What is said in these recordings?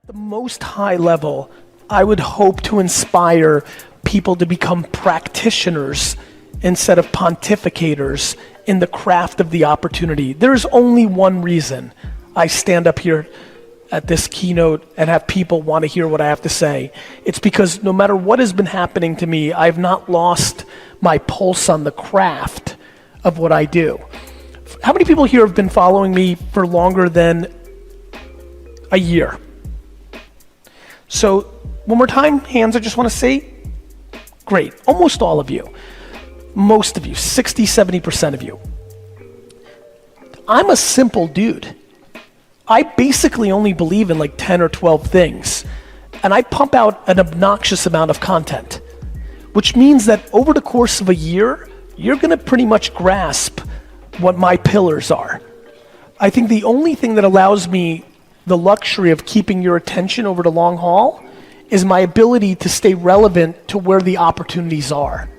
At the most high level, I would hope to inspire people to become practitioners instead of pontificators in the craft of the opportunity. There's only one reason I stand up here at this keynote and have people want to hear what I have to say. It's because no matter what has been happening to me, I've not lost my pulse on the craft of what I do. How many people here have been following me for longer than a year? So one more time, hands I just want to see. Great, almost all of you. Most of you, 60, 70% of you. I'm a simple dude. I basically only believe in like 10 or 12 things. And I pump out an obnoxious amount of content, which means that over the course of a year, you're gonna pretty much grasp what my pillars are. I think the only thing that allows me the luxury of keeping your attention over the long haul is my ability to stay relevant to where the opportunities are.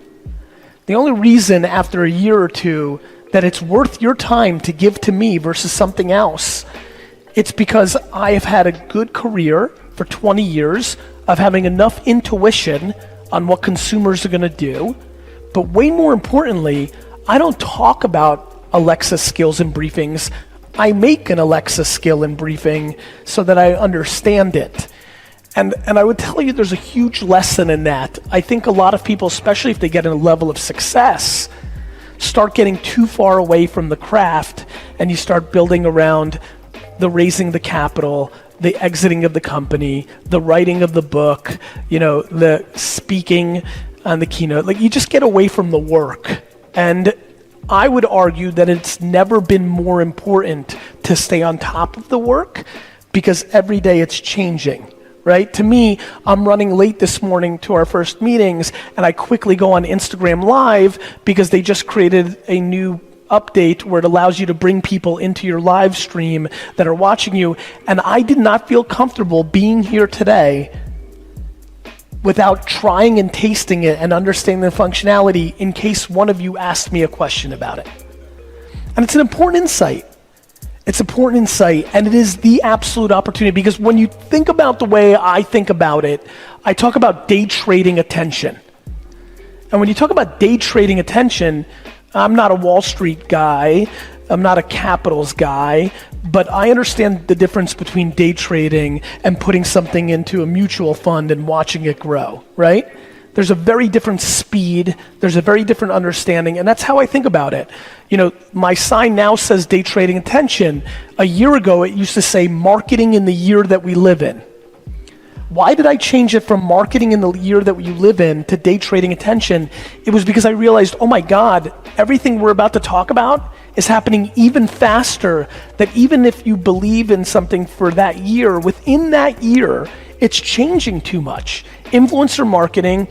The only reason after a year or two that it's worth your time to give to me versus something else, it's because I have had a good career for 20 years of having enough intuition on what consumers are gonna do, but way more importantly, I don't talk about Alexa skills and briefings. I make an Alexa skill and briefing so that I understand it. And I would tell you there's a huge lesson in that. I think a lot of people, especially if they get in a level of success, start getting too far away from the craft and you start building around the raising the capital, the exiting of the company, the writing of the book, the speaking on the keynote. Like you just get away from the work. And I would argue that it's never been more important to stay on top of the work because every day it's changing, right? To me, I'm running late this morning to our first meetings and I quickly go on Instagram Live because they just created a new update where it allows you to bring people into your live stream that are watching you. And I did not feel comfortable being here today without trying and tasting it and understanding the functionality in case one of you asked me a question about it. And it's an important insight. It's important insight, and it is the absolute opportunity because when you think about the way I think about it, I talk about day trading attention. And when you talk about day trading attention, I'm not a Wall Street guy, I'm not a capitals guy, but I understand the difference between day trading and putting something into a mutual fund and watching it grow, right? There's a very different speed, there's a very different understanding, and that's how I think about it. My sign now says day trading attention. A year ago, it used to say marketing in the year that we live in. Why did I change it from marketing in the year that you live in to day trading attention? It was because I realized, oh my God, everything we're about to talk about is happening even faster, that even if you believe in something for that year, within that year, it's changing too much. Influencer marketing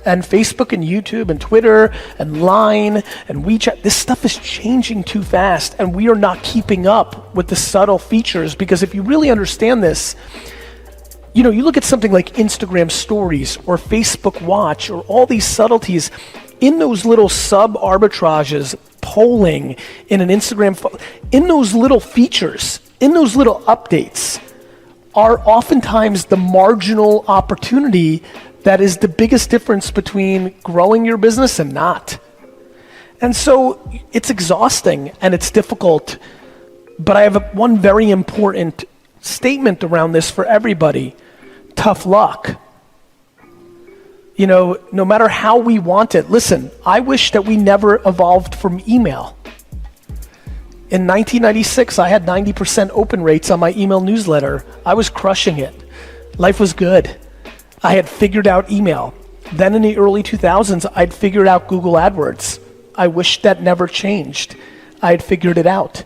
and Facebook and YouTube and Twitter and Line and WeChat, this stuff is changing too fast and we are not keeping up with the subtle features because if you really understand this, you look at something like Instagram stories or Facebook watch or all these subtleties in those little sub arbitrages, polling in an Instagram, in those little features, in those little updates are oftentimes the marginal opportunity that is the biggest difference between growing your business and not. And so it's exhausting and it's difficult, but I have one very important statement around this for everybody. Tough luck. No matter how we want it. Listen, I wish that we never evolved from email. In 1996, I had 90% open rates on my email newsletter. I was crushing it. Life was good. I had figured out email. Then in the early 2000s, I'd figured out Google AdWords. I wish that never changed. I had figured it out.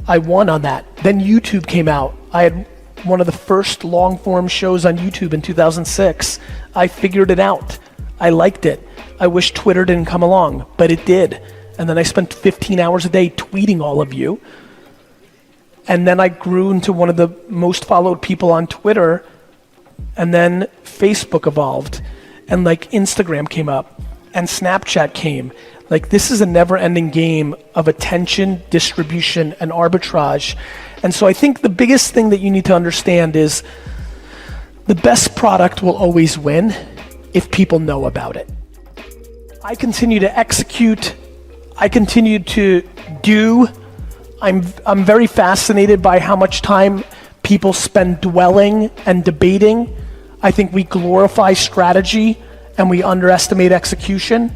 I won on that. Then YouTube came out. I had one of the first long-form shows on YouTube in 2006. I figured it out. I liked it. I wish Twitter didn't come along, but it did. And then I spent 15 hours a day tweeting all of you. And then I grew into one of the most followed people on Twitter. And then Facebook evolved. And Instagram came up. And Snapchat came. This is a never-ending game of attention, distribution, and arbitrage. And so I think the biggest thing that you need to understand is The best product will always win if people know about it. I continue to execute. I continue to do. I'm very fascinated by how much time people spend dwelling and debating. I think we glorify strategy and we underestimate execution.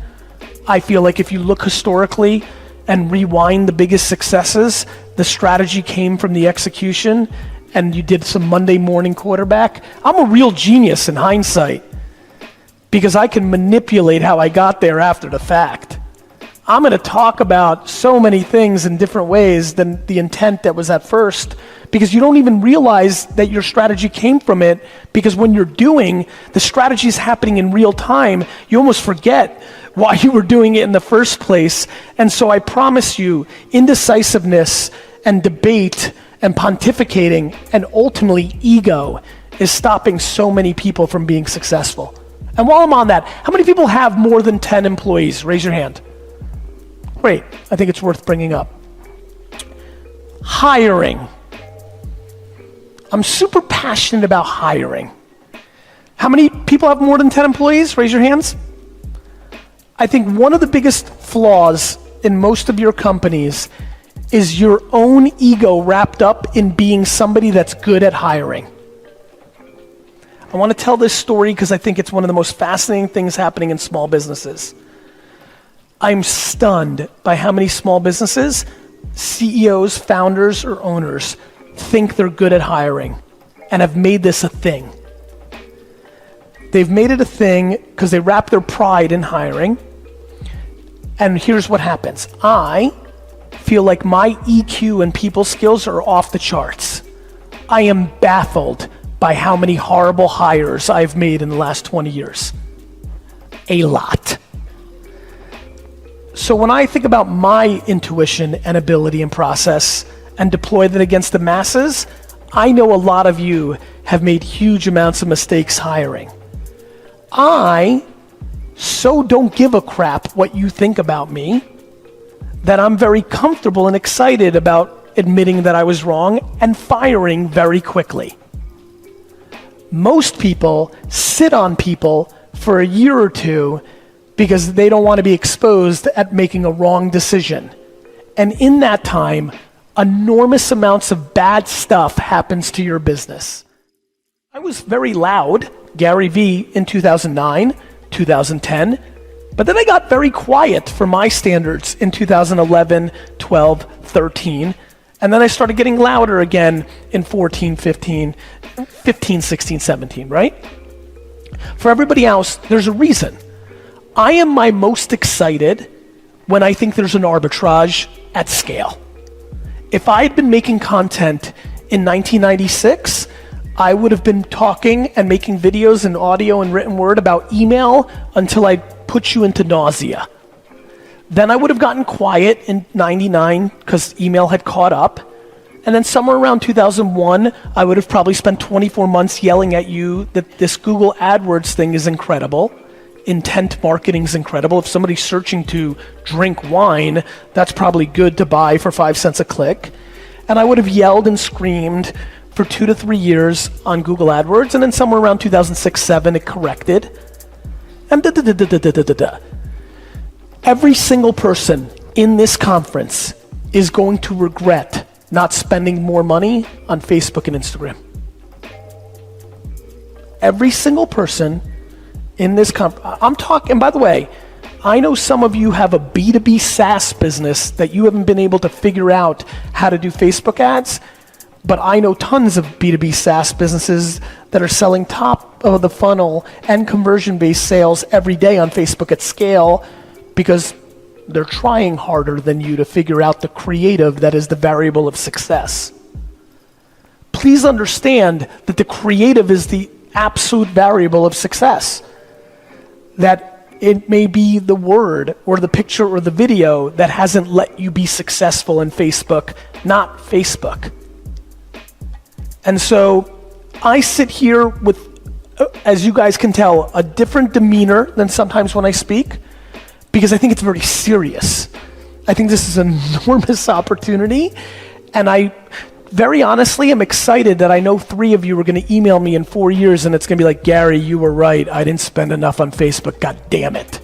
I feel like if you look historically and rewind the biggest successes, the strategy came from the execution, and you did some Monday morning quarterback. I'm a real genius in hindsight because I can manipulate how I got there after the fact. I'm going to talk about so many things in different ways than the intent that was at first, because you don't even realize that your strategy came from it, because when you're doing, the strategy is happening in real time. You almost forget why you were doing it in the first place. And so I promise you, indecisiveness and debate and pontificating and ultimately ego is stopping so many people from being successful. And while I'm on that, how many people have more than 10 employees? Raise your hand. Great, I think it's worth bringing up. Hiring. I'm super passionate about hiring. How many people have more than 10 employees? Raise your hands. I think one of the biggest flaws in most of your companies is your own ego wrapped up in being somebody that's good at hiring. I want to tell this story because I think it's one of the most fascinating things happening in small businesses. I'm stunned by how many small businesses, CEOs, founders, or owners think they're good at hiring and have made this a thing. They've made it a thing because they wrap their pride in hiring. And here's what happens. I feel like my EQ and people skills are off the charts. I am baffled by how many horrible hires I've made in the last 20 years. A lot. So when I think about my intuition and ability and process and deploy that against the masses, I know a lot of you have made huge amounts of mistakes hiring. I so don't give a crap what you think about me that I'm very comfortable and excited about admitting that I was wrong and firing very quickly. Most people sit on people for a year or two because they don't want to be exposed at making a wrong decision. And in that time, enormous amounts of bad stuff happens to your business. I was very loud, Gary Vee, in 2009, 2010, but then I got very quiet for my standards in 2011, 12, 13, and then I started getting louder again in 14, 15, 16, 17, right? For everybody else, there's a reason. I am my most excited when I think there's an arbitrage at scale. If I had been making content in 1996, I would have been talking and making videos and audio and written word about email until I put you into nausea. Then I would have gotten quiet in 99 because email had caught up. And then somewhere around 2001, I would have probably spent 24 months yelling at you that this Google AdWords thing is incredible. Intent marketing is incredible. If somebody's searching to drink wine, that's probably good to buy for 5 cents a click. And I would have yelled and screamed for 2 to 3 years on Google AdWords, and then somewhere around 2006-07, it corrected. And Every single person in this conference is going to regret not spending more money on Facebook and Instagram. Every single person in this I'm talking, by the way, I know some of you have a B2B SaaS business that you haven't been able to figure out how to do Facebook ads, but I know tons of B2B SaaS businesses that are selling top of the funnel and conversion-based sales every day on Facebook at scale because they're trying harder than you to figure out the creative that is the variable of success. Please understand that the creative is the absolute variable of success. That it may be the word or the picture or the video that hasn't let you be successful in Facebook, not Facebook. And so I sit here with, as you guys can tell, a different demeanor than sometimes when I speak, because I think it's very serious. I think this is an enormous opportunity, and I very honestly, I'm excited that I know 3 of you are going to email me in 4 years and it's going to be like, Gary, you were right. I didn't spend enough on Facebook. God damn it.